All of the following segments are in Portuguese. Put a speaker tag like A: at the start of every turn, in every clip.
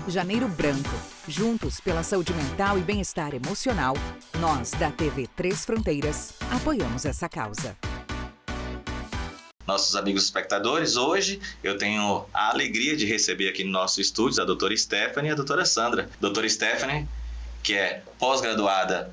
A: Janeiro Branco. Juntos pela saúde mental e bem-estar emocional, nós da TV Três Fronteiras apoiamos essa causa.
B: Nossos amigos espectadores, hoje eu tenho a alegria de receber aqui no nosso estúdio a doutora Stephanie e a doutora Sandra. Doutora Stephanie, que é pós-graduada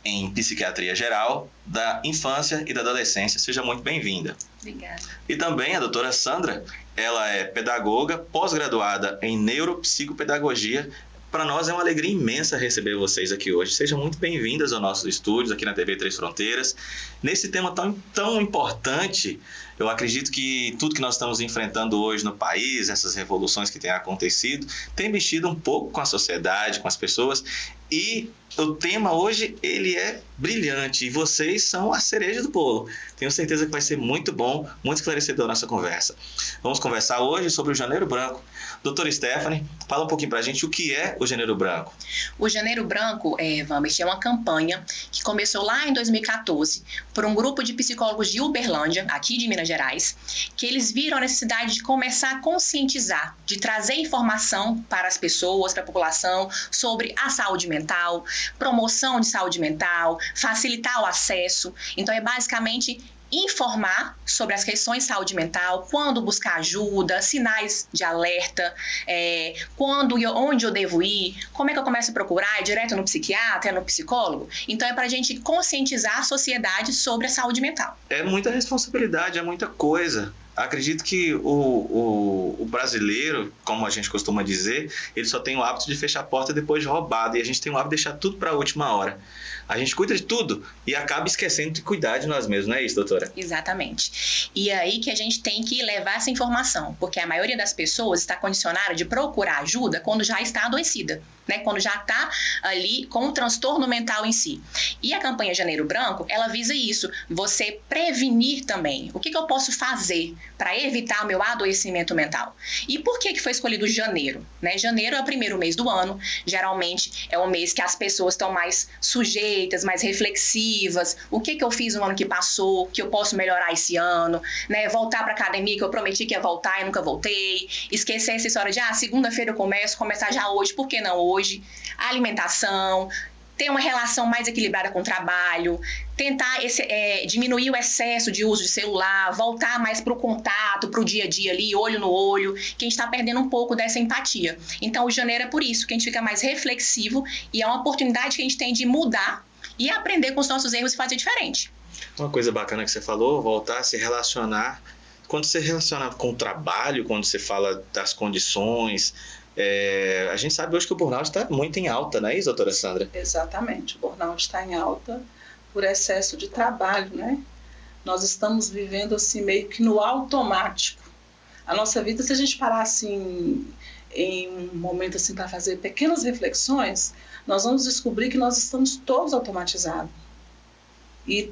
B: em Psiquiatria Geral da Infância e da Adolescência. Seja muito bem-vinda.
C: Obrigada.
B: E também a doutora Sandra, ela é pedagoga, pós-graduada em Neuropsicopedagogia. Para nós é uma alegria imensa receber vocês aqui hoje. Sejam muito bem-vindas ao nosso estúdio, aqui na TV Três Fronteiras. Nesse tema tão importante, eu acredito que tudo que nós estamos enfrentando hoje no país, essas revoluções que têm acontecido, tem mexido um pouco com a sociedade, com as pessoas. E o tema hoje, ele é brilhante e vocês são a cereja do bolo. Tenho certeza que vai ser muito bom, muito esclarecedor a nossa conversa. Vamos conversar hoje sobre o Janeiro Branco. Doutora Stephanie, fala um pouquinho pra gente o que é o Janeiro Branco.
C: O Janeiro Branco, Vambert, é uma campanha que começou lá em 2014 por um grupo de psicólogos de Uberlândia, aqui de Minas Gerais, que eles viram a necessidade de começar a conscientizar, de trazer informação para as pessoas, para a população, sobre a saúde mental, promoção de saúde mental, facilitar o acesso. Então, é basicamente informar sobre as questões de saúde mental, quando buscar ajuda, sinais de alerta, quando e onde eu devo ir, como é que eu começo a procurar, é direto no psiquiatra, é no psicólogo? Então é para a gente conscientizar a sociedade sobre a saúde mental.
B: É muita responsabilidade, é muita coisa. Acredito que o brasileiro, como a gente costuma dizer, ele só tem o hábito de fechar a porta depois de roubado, e a gente tem o hábito de deixar tudo para a última hora. A gente cuida de tudo e acaba esquecendo de cuidar de nós mesmos, não é isso, doutora?
C: Exatamente. E é aí que a gente tem que levar essa informação, porque a maioria das pessoas está condicionada de procurar ajuda quando já está adoecida, né? Quando já está ali com um transtorno mental em si. E a campanha Janeiro Branco, ela visa isso, você prevenir também. O que eu posso fazer para evitar o meu adoecimento mental? E por que foi escolhido janeiro? Né? Janeiro é o primeiro mês do ano, geralmente é o mês que as pessoas estão mais sujeitas, mais reflexivas. O que eu fiz no ano que passou, que eu posso melhorar esse ano, né? Voltar para academia, que eu prometi que ia voltar e nunca voltei. Esquecer essa história de, segunda-feira eu começar já hoje, por que não hoje? A alimentação, ter uma relação mais equilibrada com o trabalho, tentar diminuir o excesso de uso de celular, voltar mais para o contato, para o dia a dia ali, olho no olho, que a gente está perdendo um pouco dessa empatia. Então, o janeiro é por isso, que a gente fica mais reflexivo e é uma oportunidade que a gente tem de mudar e aprender com os nossos erros e fazer diferente.
B: Uma coisa bacana que você falou, voltar a se relacionar. Quando você relaciona com o trabalho, quando você fala das condições, a gente sabe hoje que o burnout está muito em alta, não é isso, doutora Sandra?
D: Exatamente, o burnout está em alta por excesso de trabalho, né? Nós estamos vivendo assim meio que no automático. A nossa vida, se a gente parar assim em um momento assim para fazer pequenas reflexões, nós vamos descobrir que nós estamos todos automatizados. E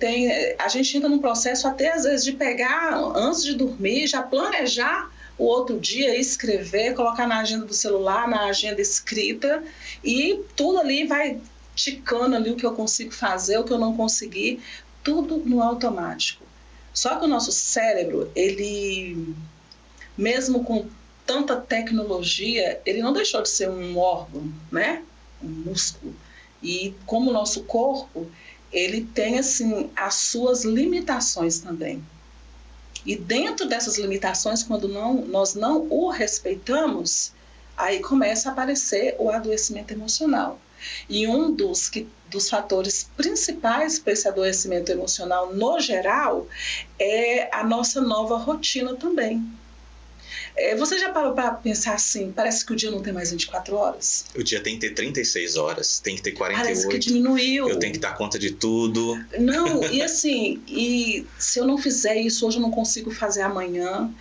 D: a gente entra num processo até às vezes de pegar, antes de dormir, já planejar o outro dia, escrever, colocar na agenda do celular, na agenda escrita, e tudo ali vai ticando ali o que eu consigo fazer, o que eu não consegui, tudo no automático. Só que o nosso cérebro, ele, mesmo com tanta tecnologia, ele não deixou de ser um órgão, né? Um músculo. E como o nosso corpo, ele tem assim as suas limitações também. E dentro dessas limitações, quando nós não o respeitamos, aí começa a aparecer o adoecimento emocional. E um dos fatores principais para esse adoecimento emocional, no geral, é a nossa nova rotina também. Você já parou para pensar assim, parece que o dia não tem mais 24 horas?
B: O dia tem que ter 36 horas, tem que ter 48.
D: Parece que diminuiu.
B: Eu tenho que dar conta de tudo.
D: Não, e assim, se eu não fizer isso hoje, eu não consigo fazer amanhã.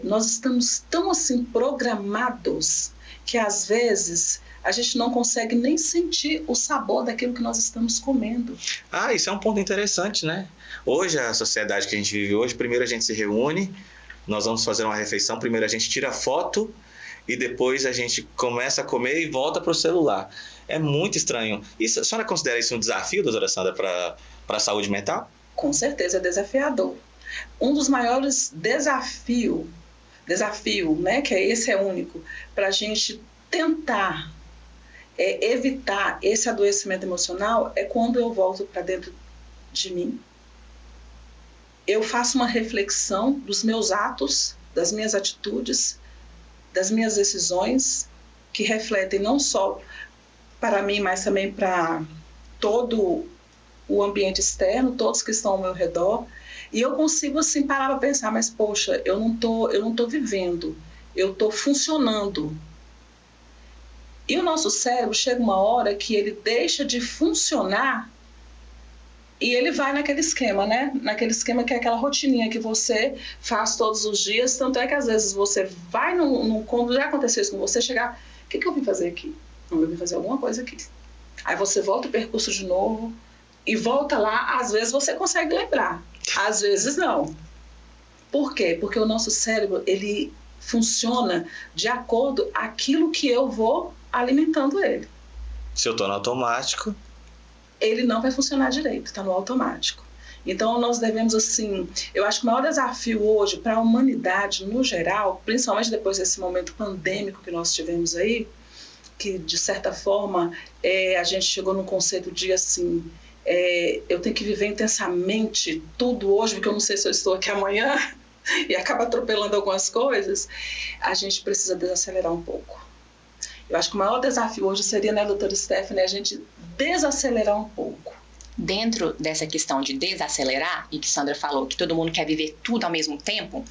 D: Nós estamos tão assim programados que às vezes a gente não consegue nem sentir o sabor daquilo que nós estamos comendo.
B: Isso é um ponto interessante, né? Hoje, a sociedade que a gente vive hoje, primeiro a gente se reúne, nós vamos fazer uma refeição, primeiro a gente tira foto e depois a gente começa a comer e volta para o celular. É muito estranho. A senhora considera isso um desafio, doutora Sandra, para a saúde mental?
D: Com certeza é desafiador. Um dos maiores desafio, né, que esse é único, para a gente tentar evitar esse adoecimento emocional é quando eu volto para dentro de mim. Eu faço uma reflexão dos meus atos, das minhas atitudes, das minhas decisões, que refletem não só para mim, mas também para todo o ambiente externo, todos que estão ao meu redor. E eu consigo assim parar para pensar, mas poxa, eu não tô vivendo, eu tô funcionando. E o nosso cérebro chega uma hora que ele deixa de funcionar e ele vai naquele esquema, né? Naquele esquema que é aquela rotininha que você faz todos os dias. Tanto é que às vezes você vai quando já aconteceu isso com você, chegar, o que eu vim fazer aqui? Não, eu vim fazer alguma coisa aqui. Aí você volta o percurso de novo e volta lá. Às vezes você consegue lembrar, às vezes não. Por quê? Porque o nosso cérebro, ele funciona de acordo com aquilo que eu vou alimentando ele.
B: Se eu tô no automático,
D: ele não vai funcionar direito, está no automático. Então nós devemos, assim, eu acho que o maior desafio hoje para a humanidade no geral, principalmente depois desse momento pandêmico que nós tivemos aí, que de certa forma a gente chegou num conceito de assim, eu tenho que viver intensamente tudo hoje, porque eu não sei se eu estou aqui amanhã, e acaba atropelando algumas coisas. A gente precisa desacelerar um pouco. Eu acho que o maior desafio hoje seria, né, doutora Stephanie, a gente desacelerar um pouco.
C: Dentro dessa questão de desacelerar, e que Sandra falou que todo mundo quer viver tudo ao mesmo tempo,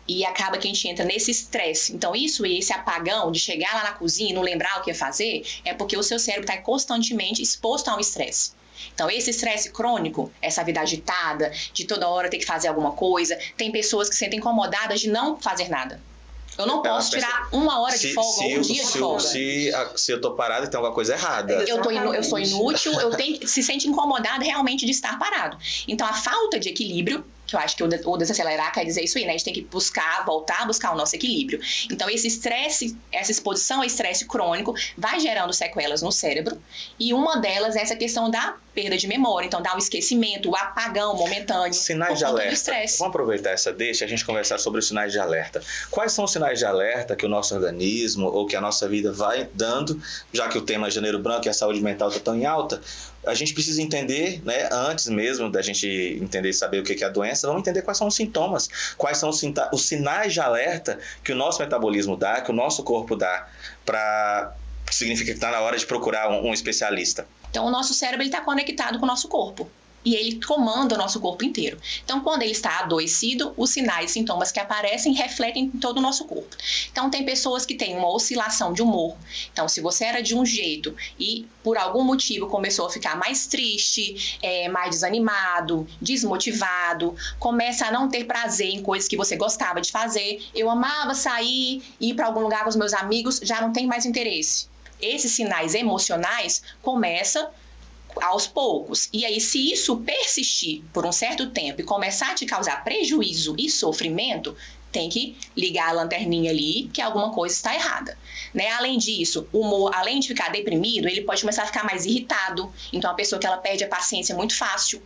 C: e acaba que a gente entra nesse estresse. Então esse apagão de chegar lá na cozinha e não lembrar o que ia fazer, é porque o seu cérebro está constantemente exposto a um estresse. Então esse estresse crônico, essa vida agitada, de toda hora ter que fazer alguma coisa, tem pessoas que se sentem incomodadas de não fazer nada. Eu não posso tirar uma hora de folga ou um dia de folga.
B: Se eu tô parado, tem alguma coisa errada.
C: Eu sou inútil, se sente incomodado realmente de estar parado. Então a falta de equilíbrio, que eu acho que o desacelerar quer dizer isso aí, né? A gente tem que voltar a buscar o nosso equilíbrio. Então esse estresse, essa exposição ao estresse crônico vai gerando sequelas no cérebro, e uma delas é essa questão da perda de memória, então dá o esquecimento, o apagão momentâneo.
B: Sinais de alerta. Vamos aproveitar essa deixa e a gente conversar sobre os sinais de alerta. Quais são os sinais de alerta que o nosso organismo ou que a nossa vida vai dando, já que o tema é Janeiro Branco e a saúde mental está tão em alta? A gente precisa entender, né, antes mesmo da gente entender e saber o que é a doença, vamos entender quais são os sintomas, quais são os sinais de alerta que o nosso metabolismo dá, que o nosso corpo dá, que significa que está na hora de procurar um especialista.
C: Então o nosso cérebro está conectado com o nosso corpo. E ele comanda o nosso corpo inteiro. Então, quando ele está adoecido, os sinais e sintomas que aparecem refletem em todo o nosso corpo. Então, tem pessoas que têm uma oscilação de humor. Então, se você era de um jeito e, por algum motivo, começou a ficar mais triste, mais desanimado, desmotivado, começa a não ter prazer em coisas que você gostava de fazer. Eu amava sair, ir para algum lugar com os meus amigos, já não tem mais interesse. Esses sinais emocionais começam aos poucos. E aí, se isso persistir por um certo tempo e começar a te causar prejuízo e sofrimento, tem que ligar a lanterninha ali que alguma coisa está errada, né? Além disso, o humor, além de ficar deprimido, ele pode começar a ficar mais irritado. Então, a pessoa que ela perde a paciência muito fácil,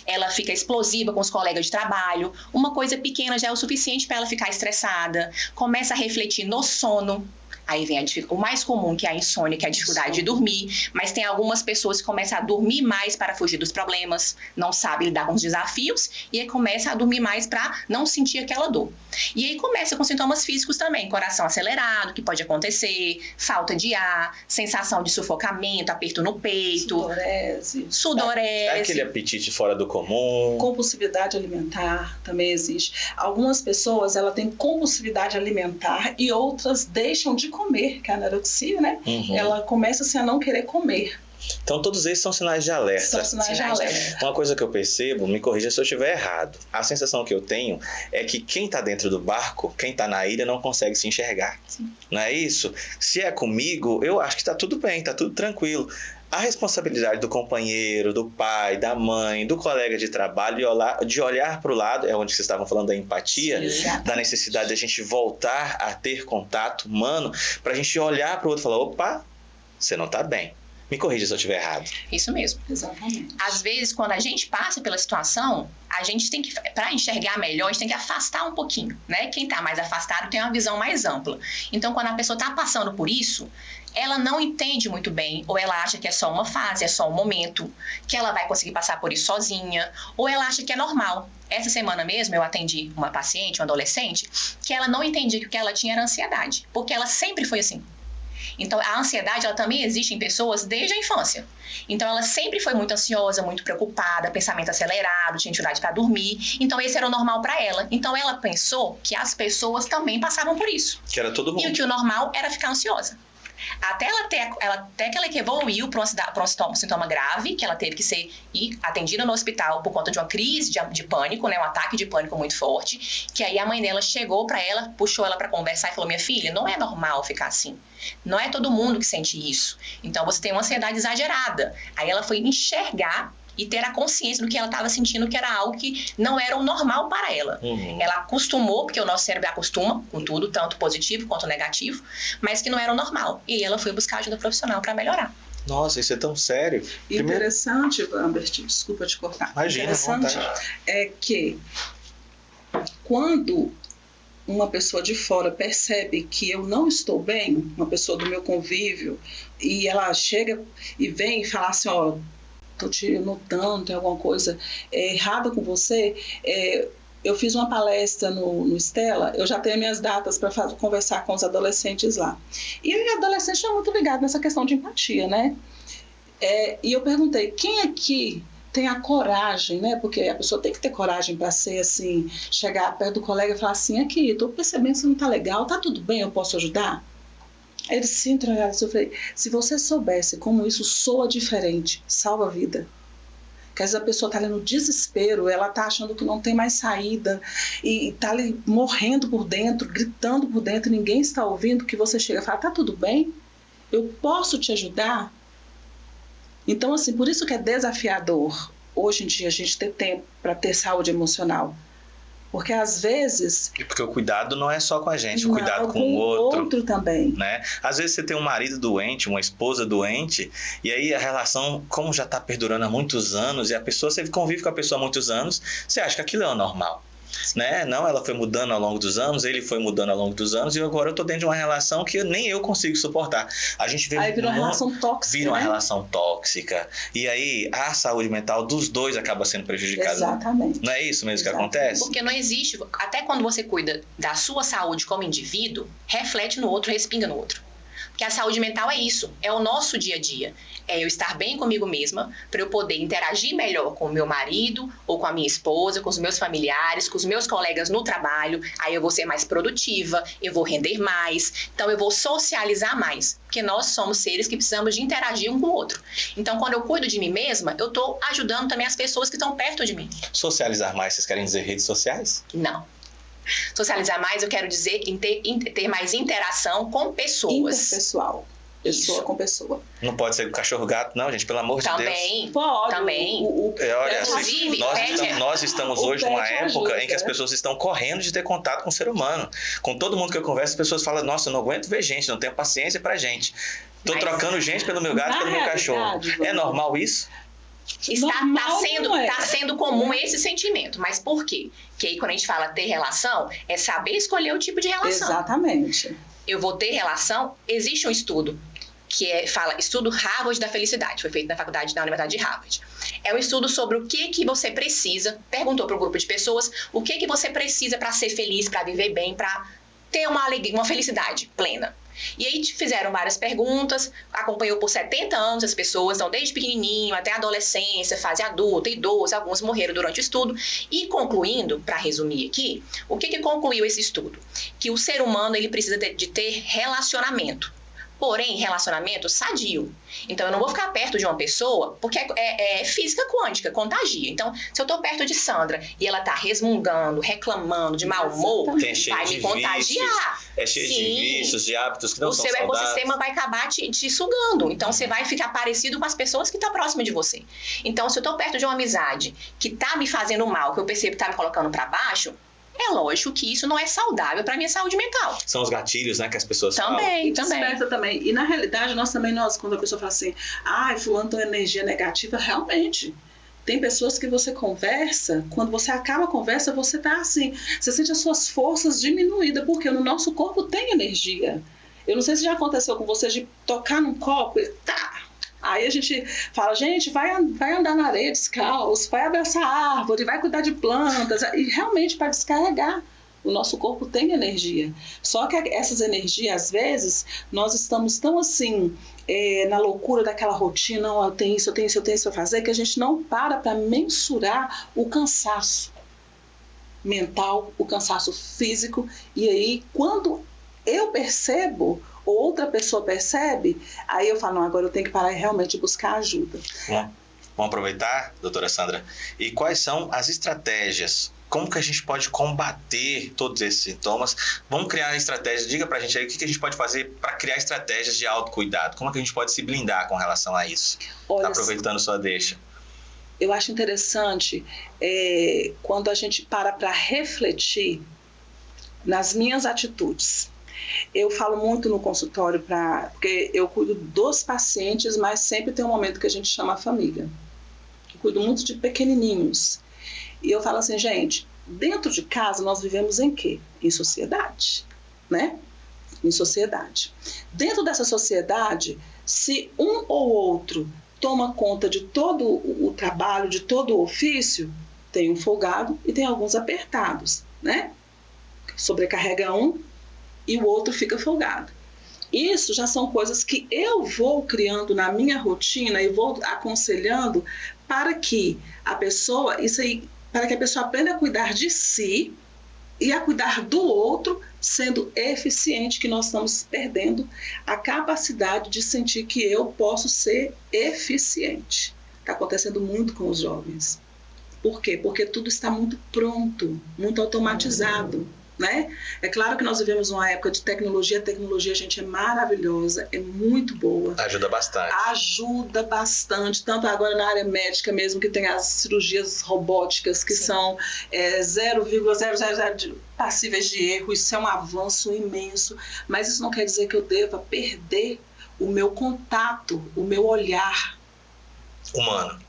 C: ela fica explosiva com os colegas de trabalho, uma coisa pequena já é o suficiente para ela ficar estressada, começa a refletir no sono. Aí vem o mais comum, que é a insônia, que é a dificuldade de dormir. Mas tem algumas pessoas que começam a dormir mais para fugir dos problemas, não sabem lidar com os desafios, e aí começa a dormir mais para não sentir aquela dor. E aí começa com sintomas físicos também, coração acelerado, que pode acontecer, falta de ar, sensação de sufocamento, aperto no peito, sudorese.
B: É aquele apetite fora do comum.
D: Compulsividade alimentar também existe. Algumas pessoas, ela tem compulsividade alimentar e outras deixam de comer, que é a anorexia, né? Uhum. Ela começa assim, a não querer comer.
B: Então todos esses são sinais de alerta.
D: São sinais de alerta.
B: Uma coisa que eu percebo, me corrija se eu estiver errado, a sensação que eu tenho é que quem está dentro do barco, quem está na ilha não consegue se enxergar. Sim. Não é isso? Se é comigo, eu acho que está tudo bem, está tudo tranquilo. A responsabilidade do companheiro, do pai, da mãe, do colega de trabalho, de olhar para o lado, é onde vocês estavam falando da empatia, da necessidade de a gente voltar a ter contato humano, para a gente olhar para o outro e falar, opa, você não está bem. Me corrija se eu estiver errado.
C: Isso mesmo.
D: Exatamente.
C: Às vezes, quando a gente passa pela situação, a gente tem que, para enxergar melhor, a gente tem que afastar um pouquinho, né? Quem está mais afastado tem uma visão mais ampla. Então, quando a pessoa está passando por isso, ela não entende muito bem, ou ela acha que é só uma fase, é só um momento, que ela vai conseguir passar por isso sozinha, ou ela acha que é normal. Essa semana mesmo eu atendi uma paciente, uma adolescente, que ela não entendia que o que ela tinha era ansiedade, porque ela sempre foi assim. Então, a ansiedade, ela também existe em pessoas desde a infância. Então, ela sempre foi muito ansiosa, muito preocupada, pensamento acelerado, tinha dificuldade para dormir. Então, esse era o normal para ela. Então, ela pensou que as pessoas também passavam por isso.
B: Que era todo mundo.
C: E o que o normal era ficar ansiosa. Até que ela evoluiu para um sintoma grave, que ela teve que ser atendida no hospital por conta de uma crise de pânico, né, um ataque de pânico muito forte, que aí a mãe dela chegou para ela, puxou ela para conversar e falou: minha filha, não é normal ficar assim. Não é todo mundo que sente isso. Então você tem uma ansiedade exagerada. Aí ela foi enxergar e ter a consciência do que ela estava sentindo, que era algo que não era o normal para ela. Ela acostumou, porque o nosso cérebro acostuma com tudo, tanto positivo quanto negativo, mas que não era o normal. E ela foi buscar ajuda profissional para melhorar.
B: Nossa, isso é tão sério.
D: Interessante, Ambert, desculpa te cortar.
B: Imagina,
D: interessante é que quando uma pessoa de fora percebe que eu não estou bem, uma pessoa do meu convívio, e ela chega e vem e fala assim: ó, estou te notando, tem alguma coisa errada com você. Eu fiz uma palestra no Stella, eu já tenho minhas datas para conversar com os adolescentes lá. E o adolescente é muito ligado nessa questão de empatia, né? E eu perguntei: quem aqui tem a coragem, né? Porque a pessoa tem que ter coragem para ser assim, chegar perto do colega e falar assim: aqui, estou percebendo que você não está legal, tá tudo bem, eu posso ajudar? Aí eles se entregaram. Eu falei: se você soubesse como isso soa diferente, salva a vida. Porque às vezes a pessoa está ali no desespero, ela está achando que não tem mais saída e está ali morrendo por dentro, gritando por dentro, ninguém está ouvindo, que você chega e fala: tá tudo bem? Eu posso te ajudar? Então, assim, por isso que é desafiador hoje em dia a gente ter tempo para ter saúde emocional. Porque às vezes...
B: E porque o cuidado não é só com a gente, o cuidado com o outro
D: também.
B: Né? Às vezes você tem um marido doente, uma esposa doente, e aí a relação, como já está perdurando há muitos anos, e a pessoa, você convive com a pessoa há muitos anos, você acha que aquilo é o normal. Né? Não, ela foi mudando ao longo dos anos, ele foi mudando ao longo dos anos, e agora eu tô dentro de uma relação que nem eu consigo suportar. A gente vê
D: aí vira uma relação tóxica.
B: Vira uma relação tóxica. E aí a saúde mental dos dois acaba sendo prejudicada.
D: Exatamente.
B: Não é isso mesmo que
D: Exatamente.
B: acontece?
C: Porque não existe, até quando você cuida da sua saúde como indivíduo, reflete no outro, respinga no outro. Porque a saúde mental é isso, é o nosso dia a dia. É eu estar bem comigo mesma, para eu poder interagir melhor com o meu marido, ou com a minha esposa, com os meus familiares, com os meus colegas no trabalho. Aí eu vou ser mais produtiva, eu vou render mais, então eu vou socializar mais. Porque nós somos seres que precisamos de interagir um com o outro. Então, quando eu cuido de mim mesma, eu estou ajudando também as pessoas que estão perto de mim.
B: Socializar mais, vocês querem dizer redes sociais?
C: Não. Socializar mais, eu quero dizer em ter mais interação com pessoas.
D: Interpessoal. Pessoa
C: Isso.
D: com pessoa.
B: Não pode ser com cachorro-gato, não, gente, pelo amor de Deus.
C: Também.
D: Pode.
C: Também.
B: Olha,
C: Inclusive,
B: nós estamos hoje numa época em que as pessoas estão correndo de ter contato com o ser humano. Com todo mundo que eu converso, as pessoas falam: nossa, eu não aguento ver gente, não tenho paciência pra gente. Tô trocando gente pelo meu gato e pelo meu cachorro. É normal isso?
C: Está sendo comum esse sentimento. Mas por quê? Porque aí quando a gente fala ter relação, é saber escolher o tipo de relação.
D: Exatamente.
C: Eu vou ter relação, existe um estudo que fala Estudo Harvard da Felicidade, foi feito na Universidade de Harvard. É um estudo sobre o que você precisa, perguntou para um grupo de pessoas o que você precisa para ser feliz, para viver bem, para ter uma alegria, uma felicidade plena. E aí fizeram várias perguntas, acompanhou por 70 anos as pessoas, então desde pequenininho até adolescência, fase adulta, idoso, alguns morreram durante o estudo. E concluindo, para resumir aqui, o que concluiu esse estudo? Que o ser humano ele precisa de ter relacionamento. Porém, relacionamento sadio. Então, eu não vou ficar perto de uma pessoa, porque é física quântica, contagia. Então, se eu tô perto de Sandra e ela tá resmungando, reclamando, de mau humor, vai me contagiar.
B: É cheio de vícios, de hábitos que não são saudáveis. O seu ecossistema
C: vai acabar te sugando. Então, você vai ficar parecido com as pessoas que estão próximas de você. Então, se eu tô perto de uma amizade que tá me fazendo mal, que eu percebo que tá me colocando para baixo, É lógico que isso não é saudável para minha saúde mental.
B: São os gatilhos, né, que as pessoas falam.
C: Também.
D: Desperta também. E na realidade, nós, quando a pessoa fala assim, fulano tem uma energia negativa, realmente. Tem pessoas que você conversa, quando você acaba a conversa, você tá assim, você sente as suas forças diminuídas, porque no nosso corpo tem energia. Eu não sei se já aconteceu com você de tocar num copo e tá. Aí a gente fala, gente, vai andar na areia descalço, vai abraçar árvore, vai cuidar de plantas. E realmente para descarregar, o nosso corpo tem energia. Só que essas energias, às vezes, nós estamos tão assim, na loucura daquela rotina, eu tenho isso a fazer, que a gente não para mensurar o cansaço mental, o cansaço físico. E aí, quando eu percebo, ou outra pessoa percebe, aí eu falo, não, agora eu tenho que parar e realmente buscar ajuda.
B: Vamos aproveitar, doutora Sandra, e quais são as estratégias? Como que a gente pode combater todos esses sintomas? Vamos criar estratégias, diga pra gente aí o que a gente pode fazer para criar estratégias de autocuidado, como é que a gente pode se blindar com relação a isso? Tá aproveitando sua deixa.
D: Eu acho interessante quando a gente para refletir nas minhas atitudes. Eu falo muito no consultório, porque eu cuido dos pacientes, mas sempre tem um momento que a gente chama a família. Eu cuido muito de pequenininhos. E eu falo assim, gente, dentro de casa nós vivemos em quê? Em sociedade, né? Em sociedade. Dentro dessa sociedade, se um ou outro toma conta de todo o trabalho, de todo o ofício, tem um folgado e tem alguns apertados, né? Sobrecarrega um e o outro fica folgado. Isso já são coisas que eu vou criando na minha rotina e vou aconselhando para que a pessoa, para que a pessoa aprenda a cuidar de si e a cuidar do outro, sendo eficiente, que nós estamos perdendo a capacidade de sentir que eu posso ser eficiente. Está acontecendo muito com os jovens. Por quê? Porque tudo está muito pronto, muito automatizado. Né? É claro que nós vivemos uma época de tecnologia. A tecnologia, gente, é maravilhosa, é muito boa.
B: Ajuda bastante.
D: Ajuda bastante, tanto agora na área médica mesmo, que tem as cirurgias robóticas que são 0,000 passíveis de erro. Isso é um avanço imenso, mas isso não quer dizer que eu deva perder o meu contato, o meu olhar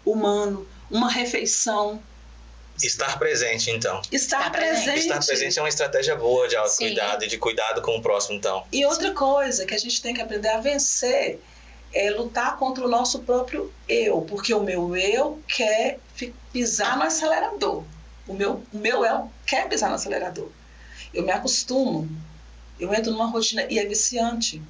D: humano, uma refeição.
B: Estar presente, então.
D: Estar presente.
B: Estar presente é uma estratégia boa de autocuidado e de cuidado com o próximo, então.
D: E outra coisa que a gente tem que aprender a vencer é lutar contra o nosso próprio eu, porque o meu eu quer pisar no acelerador. O meu eu quer pisar no acelerador. Eu me acostumo, eu entro numa rotina e é viciante.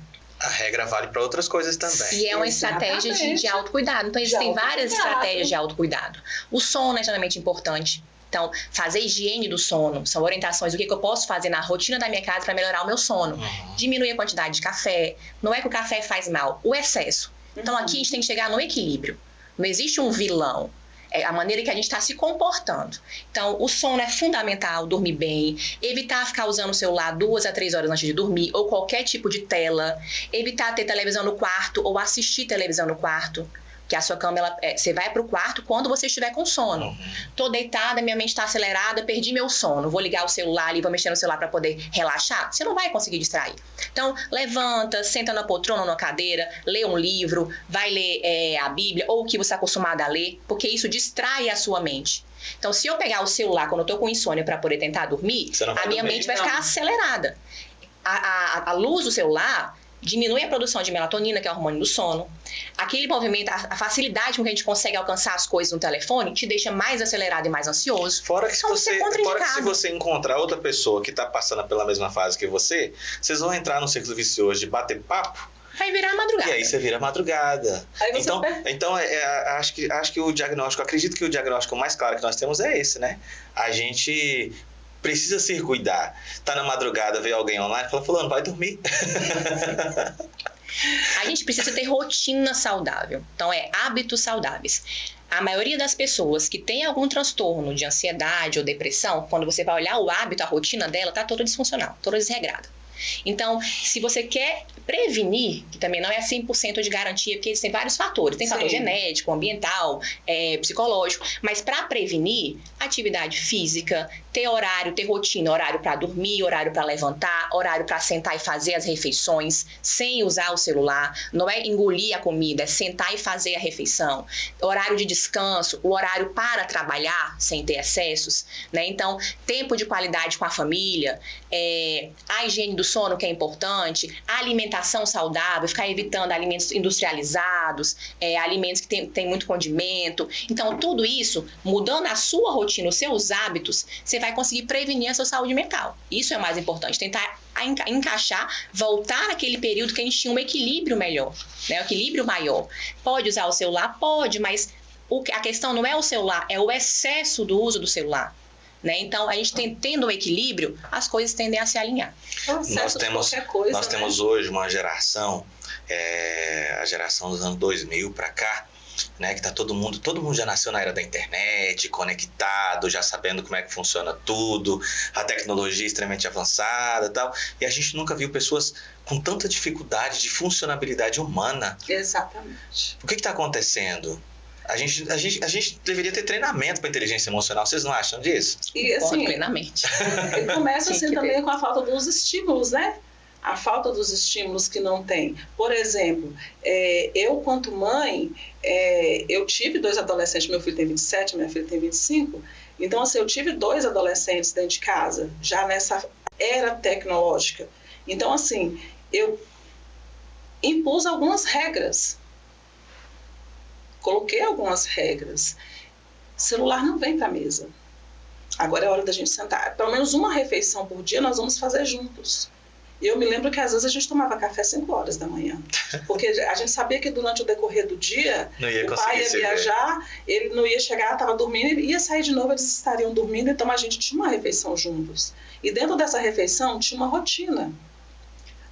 B: A regra vale para outras coisas também.
C: E é uma estratégia de autocuidado. Então, existem várias estratégias de autocuidado. O sono é extremamente importante. Então, fazer higiene do sono. São orientações do que eu posso fazer na rotina da minha casa para melhorar o meu sono. Diminuir a quantidade de café. Não é que o café faz mal, o excesso. Então, aqui a gente tem que chegar no equilíbrio. Não existe um vilão. É a maneira que a gente está se comportando. Então, o sono é fundamental, dormir bem, evitar ficar usando o celular 2 a 3 horas antes de dormir, ou qualquer tipo de tela, evitar ter televisão no quarto ou assistir televisão no quarto, que a sua cama, você vai para o quarto quando você estiver com sono. Tô deitada, minha mente está acelerada, perdi meu sono, vou ligar o celular ali, vou mexer no celular para poder relaxar, você não vai conseguir distrair. Então, levanta, senta na poltrona ou na cadeira, lê um livro, vai ler a Bíblia ou o que você está acostumado a ler, porque isso distrai a sua mente. Então, se eu pegar o celular quando eu tô com insônia para poder tentar dormir, a minha mente vai ficar acelerada. A luz do celular diminui a produção de melatonina, que é o hormônio do sono. Aquele movimento, a facilidade com que a gente consegue alcançar as coisas no telefone, te deixa mais acelerado e mais ansioso.
B: Fora que, se você encontrar outra pessoa que está passando pela mesma fase que você, vocês vão entrar num ciclo vicioso de bater papo.
C: Vai virar madrugada.
B: E aí você vira madrugada. Então acho que o diagnóstico, acredito que o diagnóstico mais claro que nós temos é esse, né? A gente precisa se cuidar. Tá na madrugada, vê alguém online e fala, fulano, vai dormir.
C: A gente precisa ter rotina saudável. Então, hábitos saudáveis. A maioria das pessoas que tem algum transtorno de ansiedade ou depressão, quando você vai olhar o hábito, a rotina dela, tá toda disfuncional, toda desregrada. Então, se você quer prevenir, que também não é 100% de garantia, porque existem vários fatores. Tem fator genético, ambiental, psicológico. Mas para prevenir, atividade física, ter horário, ter rotina, horário para dormir, horário para levantar, horário para sentar e fazer as refeições sem usar o celular. Não é engolir a comida, é sentar e fazer a refeição. Horário de descanso, o horário para trabalhar sem ter excessos, né? Então, tempo de qualidade com a família, a higiene do sono, que é importante, a alimentação saudável, ficar evitando alimentos industrializados, alimentos que tem muito condimento. Então, tudo isso, mudando a sua rotina, os seus hábitos, você vai conseguir prevenir a sua saúde mental. Isso é mais importante, tentar encaixar, voltar naquele período que a gente tinha um equilíbrio melhor, né? Um equilíbrio maior. Pode usar o celular? Pode, mas a questão não é o celular, é o excesso do uso do celular. Né? Então, a gente tendo um equilíbrio, as coisas tendem a se alinhar.
B: Nós temos hoje uma geração, a geração dos anos 2000 para cá, né, que tá todo mundo já nasceu na era da internet, conectado, já sabendo como é que funciona tudo, a tecnologia extremamente avançada e tal, e a gente nunca viu pessoas com tanta dificuldade de funcionabilidade humana.
D: Exatamente.
B: O que está acontecendo? A gente deveria ter treinamento para inteligência emocional, vocês não acham disso?
D: E assim,
C: plenamente.
D: Começa assim também com a falta dos estímulos, né? A falta dos estímulos que não tem. Por exemplo, eu quanto mãe, eu tive 2 adolescentes, meu filho tem 27, minha filha tem 25, então assim, eu tive 2 adolescentes dentro de casa, já nessa era tecnológica. Então assim, eu impus algumas regras. Coloquei algumas regras. Celular não vem para a mesa. Agora é hora da gente sentar. Pelo menos uma refeição por dia nós vamos fazer juntos. E eu me lembro que às vezes a gente tomava café às 5 horas da manhã. Porque a gente sabia que durante o decorrer do dia, o pai ia viajar, ele não ia chegar, estava dormindo, ia sair de novo, eles estariam dormindo, então a gente tinha uma refeição juntos. E dentro dessa refeição tinha uma rotina.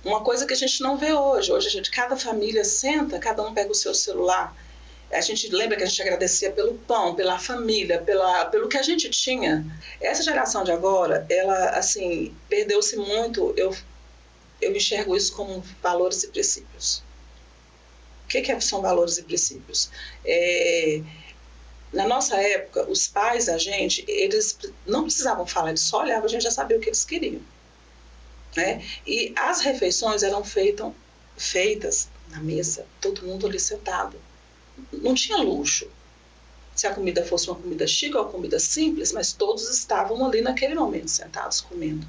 D: Uma coisa que a gente não vê hoje. Hoje cada família senta, cada um pega o seu celular. A gente lembra que a gente agradecia pelo pão, pela família, pelo que a gente tinha. Essa geração de agora, ela, assim, perdeu-se muito. Eu enxergo isso como valores e princípios. O que são valores e princípios? Na nossa época, os pais da gente, eles não precisavam falar, eles só olhavam, a gente já sabia o que eles queriam. Né? E as refeições eram feitas na mesa, todo mundo ali sentado. Não tinha luxo. Se a comida fosse uma comida chique ou uma comida simples, mas todos estavam ali naquele momento sentados comendo.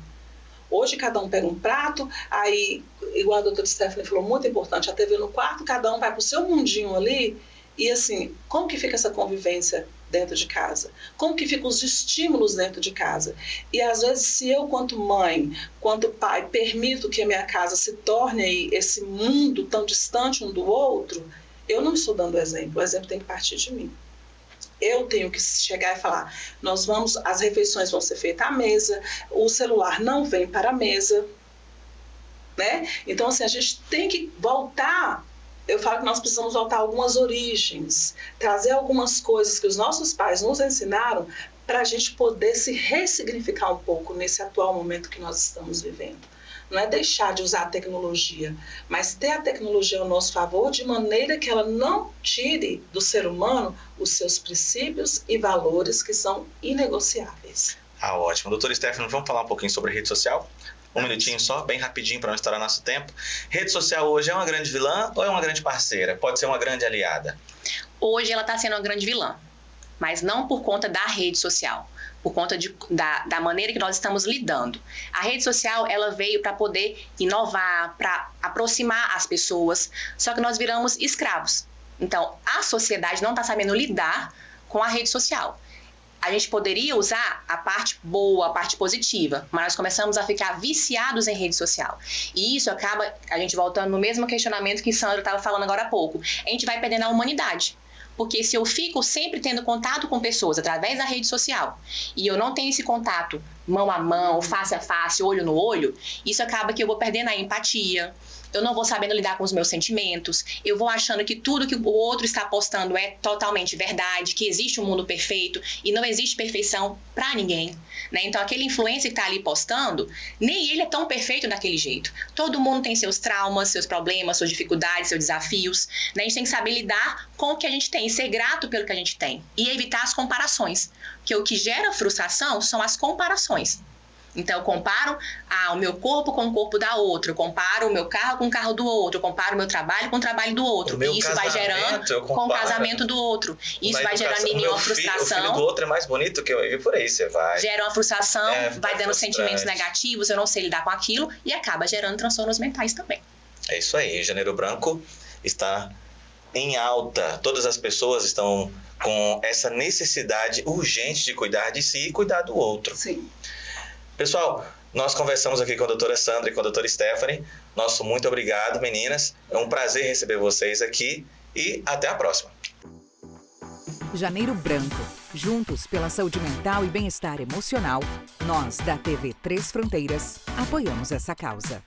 D: Hoje cada um pega um prato, aí, igual a doutora Stephanie falou, muito importante, a TV no quarto, cada um vai para o seu mundinho ali, e assim, como que fica essa convivência dentro de casa? Como que ficam os estímulos dentro de casa? E às vezes, se eu, quanto mãe, quanto pai, permito que a minha casa se torne esse mundo tão distante um do outro, eu não estou dando exemplo, o exemplo tem que partir de mim. Eu tenho que chegar e falar, as refeições vão ser feitas à mesa, o celular não vem para a mesa, né? Então, assim, a gente tem que voltar, eu falo que nós precisamos voltar a algumas origens, trazer algumas coisas que os nossos pais nos ensinaram para a gente poder se ressignificar um pouco nesse atual momento que nós estamos vivendo. Não é deixar de usar a tecnologia, mas ter a tecnologia ao nosso favor de maneira que ela não tire do ser humano os seus princípios e valores que são inegociáveis.
B: Ótimo. Doutora Stephanie, vamos falar um pouquinho sobre rede social? Um minutinho só, bem rapidinho para não estourar nosso tempo. Rede social hoje é uma grande vilã ou é uma grande parceira? Pode ser uma grande aliada?
C: Hoje ela está sendo uma grande vilã, mas não por conta da rede social. Por conta da maneira que nós estamos lidando. A rede social, ela veio para poder inovar, para aproximar as pessoas, só que nós viramos escravos. Então, a sociedade não está sabendo lidar com a rede social. A gente poderia usar a parte boa, a parte positiva, mas nós começamos a ficar viciados em rede social. E isso acaba, a gente voltando no mesmo questionamento que Sandra estava falando agora há pouco, a gente vai perdendo a humanidade. Porque se eu fico sempre tendo contato com pessoas através da rede social e eu não tenho esse contato mão a mão, face a face, olho no olho, isso acaba que eu vou perdendo a empatia, eu não vou sabendo lidar com os meus sentimentos, eu vou achando que tudo que o outro está postando é totalmente verdade, que existe um mundo perfeito e não existe perfeição para ninguém, né? Então, aquele influencer que está ali postando, nem ele é tão perfeito daquele jeito. Todo mundo tem seus traumas, seus problemas, suas dificuldades, seus desafios, né? A gente tem que saber lidar com o que a gente tem, ser grato pelo que a gente tem e evitar as comparações, porque o que gera frustração são as comparações. Então, eu comparo o meu corpo com o corpo da outra, eu comparo o meu carro com o carro do outro, eu comparo o meu trabalho com o trabalho do outro. E isso vai gerando com o casamento do outro. Isso vai gerando em mim uma frustração.
B: O filho do outro é mais bonito que eu, e por aí você vai.
C: Gera uma frustração, vai dando sentimentos negativos, eu não sei lidar com aquilo, e acaba gerando transtornos mentais também.
B: É isso aí, Janeiro Branco está em alta. Todas as pessoas estão com essa necessidade urgente de cuidar de si e cuidar do outro.
D: Sim.
B: Pessoal, nós conversamos aqui com a doutora Sandra e com a doutora Stephanie. Nosso muito obrigado, meninas. É um prazer receber vocês aqui e até a próxima.
A: Janeiro Branco. Juntos pela saúde mental e bem-estar emocional, nós da TV Três Fronteiras apoiamos essa causa.